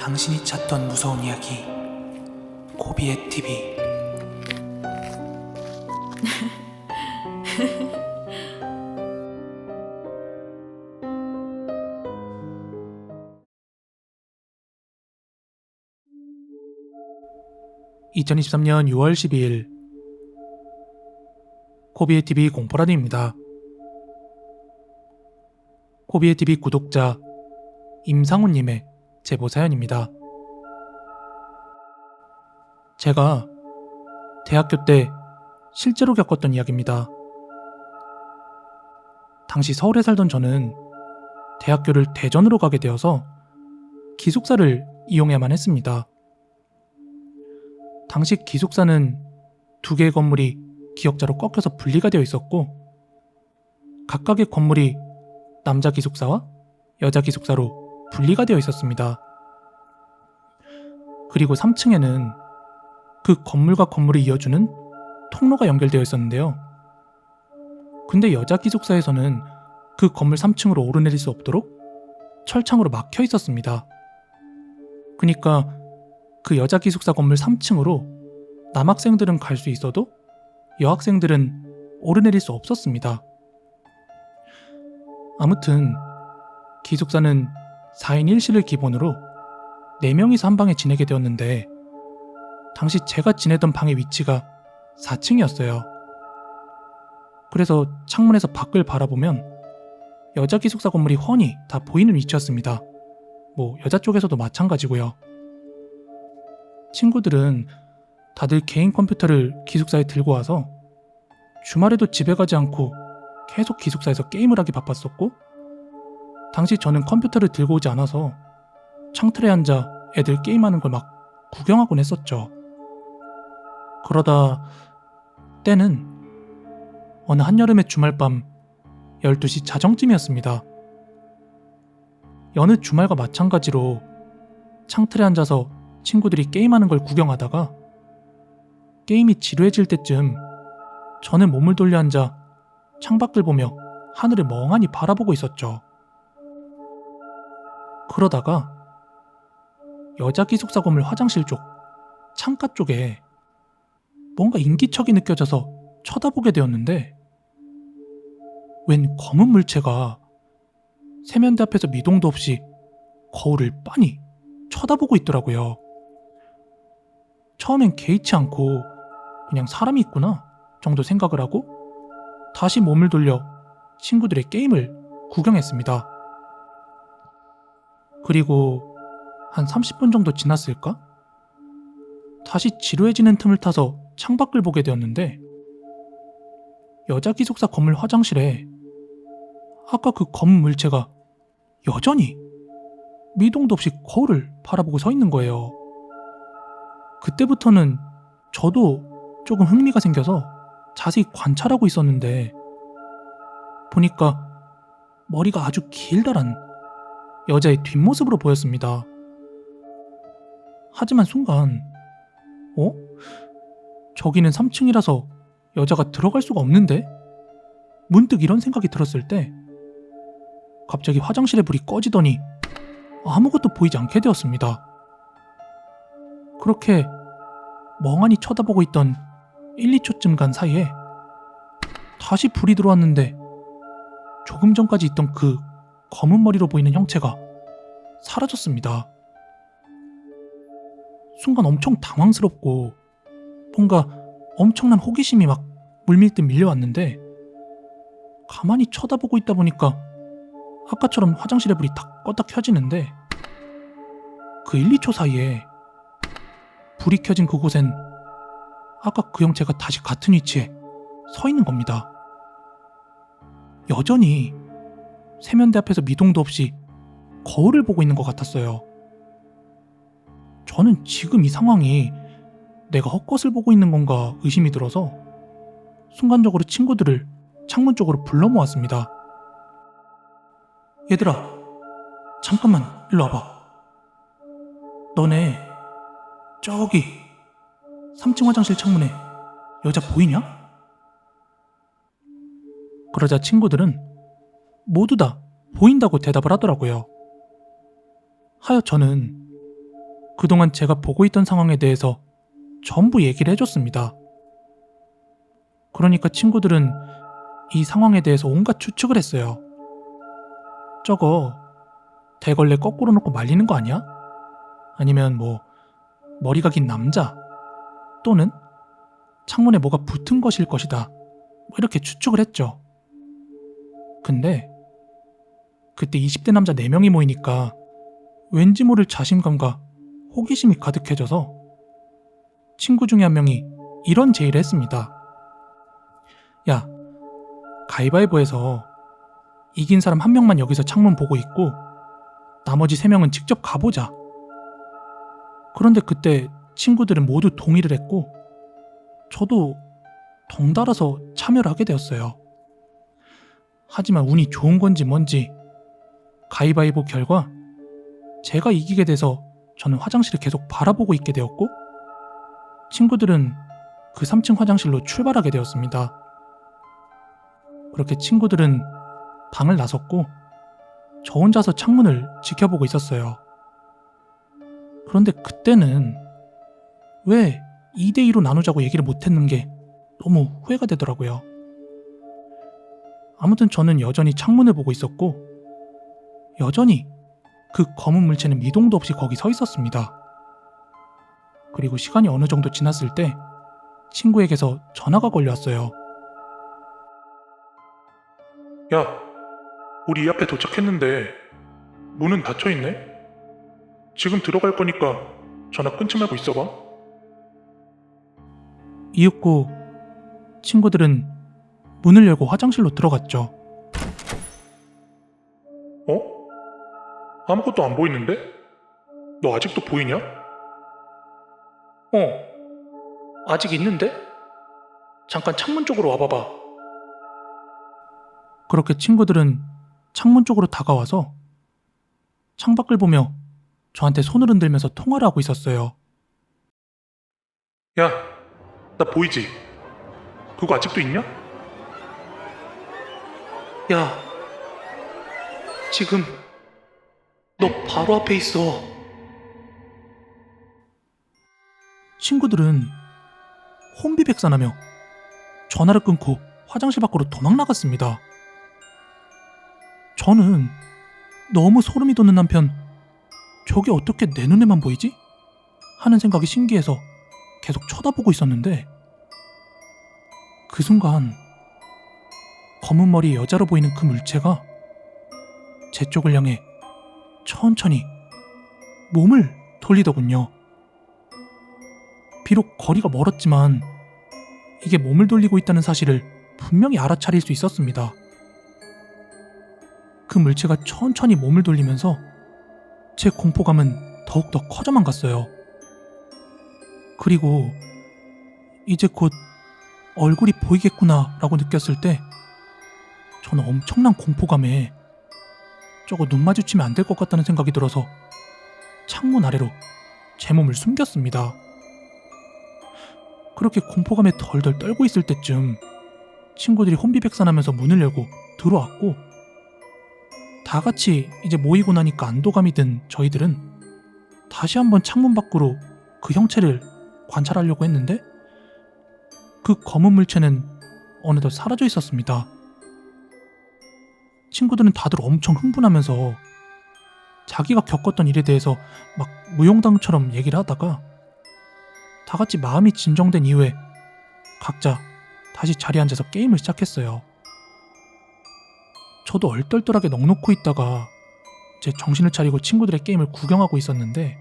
당신이 찾던 무서운 이야기 고비의 TV. (2023년 6월 12일) 코비의 TV 공포라디오입니다. 코비의 TV 구독자 임상훈님의 제보 사연입니다. 제가 대학교 때 실제로 겪었던 이야기입니다. 당시 서울에 살던 저는 대학교를 대전으로 가게 되어서 기숙사를 이용해야만 했습니다. 당시 기숙사는 두 개의 건물이 기역자로 꺾여서 분리가 되어 있었고, 각각의 건물이 남자 기숙사와 여자 기숙사로 분리가 되어 있었습니다. 그리고 3층에는 그 건물과 건물을 이어주는 통로가 연결되어 있었는데요. 근데 여자 기숙사에서는 그 건물 3층으로 오르내릴 수 없도록 철창으로 막혀 있었습니다. 그러니까 그 여자 기숙사 건물 3층으로 남학생들은 갈 수 있어도 여학생들은 오르내릴 수 없었습니다. 아무튼 기숙사는 4인 1실을 기본으로 4명이서 한 방에 지내게 되었는데, 당시 제가 지내던 방의 위치가 4층이었어요. 그래서 창문에서 밖을 바라보면 여자 기숙사 건물이 훤히 다 보이는 위치였습니다. 여자 쪽에서도 마찬가지고요. 친구들은 다들 개인 컴퓨터를 기숙사에 들고 와서 주말에도 집에 가지 않고 계속 기숙사에서 게임을 하기 바빴었고, 당시 저는 컴퓨터를 들고 오지 않아서 창틀에 앉아 애들 게임하는 걸 막 구경하곤 했었죠. 그러다 때는 어느 한여름의 주말밤 12시 자정쯤이었습니다. 여느 주말과 마찬가지로 창틀에 앉아서 친구들이 게임하는 걸 구경하다가 게임이 지루해질 때쯤 저는 몸을 돌려 앉아 창밖을 보며 하늘을 멍하니 바라보고 있었죠. 그러다가 여자 기숙사 건물 화장실 쪽 창가 쪽에 뭔가 인기척이 느껴져서 쳐다보게 되었는데, 웬 검은 물체가 세면대 앞에서 미동도 없이 거울을 빤히 쳐다보고 있더라고요. 처음엔 개의치 않고 그냥 사람이 있구나 정도 생각을 하고 다시 몸을 돌려 친구들의 게임을 구경했습니다. 그리고 한 30분 정도 지났을까? 다시 지루해지는 틈을 타서 창밖을 보게 되었는데, 여자 기숙사 건물 화장실에 아까 그 검은 물체가 여전히 미동도 없이 거울을 바라보고 서 있는 거예요. 그때부터는 저도 조금 흥미가 생겨서 자세히 관찰하고 있었는데, 보니까 머리가 아주 길다란 여자의 뒷모습으로 보였습니다. 하지만 순간 저기는 3층이라서 여자가 들어갈 수가 없는데? 문득 이런 생각이 들었을 때 갑자기 화장실의 불이 꺼지더니 아무것도 보이지 않게 되었습니다. 그렇게 멍하니 쳐다보고 있던 1, 2초쯤 간 사이에 다시 불이 들어왔는데, 조금 전까지 있던 그 검은 머리로 보이는 형체가 사라졌습니다. 순간 엄청 당황스럽고 뭔가 엄청난 호기심이 막 물밀듯 밀려왔는데, 가만히 쳐다보고 있다 보니까 아까처럼 화장실의 불이 딱 껐다 켜지는데, 그 1, 2초 사이에 불이 켜진 그곳엔 아까 그 형체가 다시 같은 위치에 서 있는 겁니다. 여전히 세면대 앞에서 미동도 없이 거울을 보고 있는 것 같았어요. 저는 지금 이 상황이 내가 헛것을 보고 있는 건가 의심이 들어서 순간적으로 친구들을 창문 쪽으로 불러 모았습니다. 얘들아, 잠깐만 일로 와봐. 너네 저기 3층 화장실 창문에 여자 보이냐? 그러자 친구들은 모두 다 보인다고 대답을 하더라고요. 하여 저는 그동안 제가 보고 있던 상황에 대해서 전부 얘기를 해줬습니다. 그러니까 친구들은 이 상황에 대해서 온갖 추측을 했어요. 저거 대걸레 거꾸로 놓고 말리는 거 아니야? 아니면 머리가 긴 남자 또는 창문에 뭐가 붙은 것일 것이다, 이렇게 추측을 했죠. 근데 그때 20대 남자 4명이 모이니까 왠지 모를 자신감과 호기심이 가득해져서 친구 중에 한 명이 이런 제의를 했습니다. 야, 가위바위보에서 이긴 사람 한 명만 여기서 창문 보고 있고 나머지 3명은 직접 가보자. 그런데 그때 친구들은 모두 동의를 했고 저도 덩달아서 참여를 하게 되었어요. 하지만 운이 좋은 건지 뭔지 가위바위보 결과 제가 이기게 돼서 저는 화장실을 계속 바라보고 있게 되었고 친구들은 그 3층 화장실로 출발하게 되었습니다. 그렇게 친구들은 방을 나섰고 저 혼자서 창문을 지켜보고 있었어요. 그런데 그때는 왜 2대2로 나누자고 얘기를 못했는 게 너무 후회가 되더라고요. 아무튼 저는 여전히 창문을 보고 있었고 여전히 그 검은 물체는 미동도 없이 거기 서 있었습니다. 그리고 시간이 어느 정도 지났을 때 친구에게서 전화가 걸려왔어요. 야, 우리 이 앞에 도착했는데 문은 닫혀있네? 지금 들어갈 거니까 전화 끊지 말고 있어봐. 이윽고 친구들은 문을 열고 화장실로 들어갔죠. 어? 아무것도 안 보이는데? 너 아직도 보이냐? 아직 있는데? 잠깐 창문 쪽으로 와봐봐. 그렇게 친구들은 창문 쪽으로 다가와서 창밖을 보며 저한테 손을 흔들면서 통화를 하고 있었어요. 야, 나 보이지? 그거 아직도 있냐? 야, 지금 너 바로 앞에 있어. 친구들은 혼비백산하며 전화를 끊고 화장실 밖으로 도망 나갔습니다. 저는 너무 소름이 돋는 한편 저게 어떻게 내 눈에만 보이지? 하는 생각이 신기해서 계속 쳐다보고 있었는데 그 순간 검은 머리의 여자로 보이는 그 물체가 제 쪽을 향해 천천히 몸을 돌리더군요. 비록 거리가 멀었지만 이게 몸을 돌리고 있다는 사실을 분명히 알아차릴 수 있었습니다. 그 물체가 천천히 몸을 돌리면서 제 공포감은 더욱더 커져만 갔어요. 그리고 이제 곧 얼굴이 보이겠구나 라고 느꼈을 때 저는 엄청난 공포감에 저거 눈 마주치면 안 될 것 같다는 생각이 들어서 창문 아래로 제 몸을 숨겼습니다. 그렇게 공포감에 덜덜 떨고 있을 때쯤 친구들이 혼비백산하면서 문을 열고 들어왔고 다 같이 이제 모이고 나니까 안도감이 든 저희들은 다시 한번 창문 밖으로 그 형체를 관찰하려고 했는데 그 검은 물체는 어느덧 사라져 있었습니다. 친구들은 다들 엄청 흥분하면서 자기가 겪었던 일에 대해서 막 무용담처럼 얘기를 하다가 다 같이 마음이 진정된 이후에 각자 다시 자리에 앉아서 게임을 시작했어요. 저도 얼떨떨하게 넋놓고 있다가 제 정신을 차리고 친구들의 게임을 구경하고 있었는데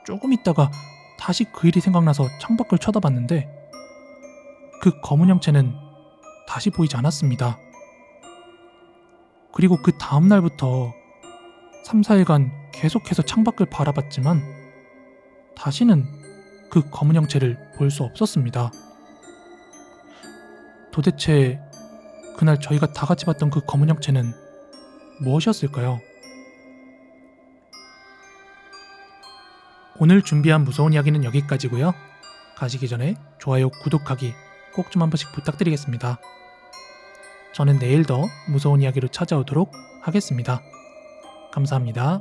조금 있다가 다시 그 일이 생각나서 창밖을 쳐다봤는데 그 검은 형체는 다시 보이지 않았습니다. 그리고 그 다음날부터 3, 4일간 계속해서 창밖을 바라봤지만 다시는 그 검은 형체를 볼 수 없었습니다. 도대체 그날 저희가 다 같이 봤던 그 검은 형체는 무엇이었을까요? 오늘 준비한 무서운 이야기는 여기까지고요. 가시기 전에 좋아요, 구독하기 꼭 좀 한 번씩 부탁드리겠습니다. 저는 내일 더 무서운 이야기로 찾아오도록 하겠습니다. 감사합니다.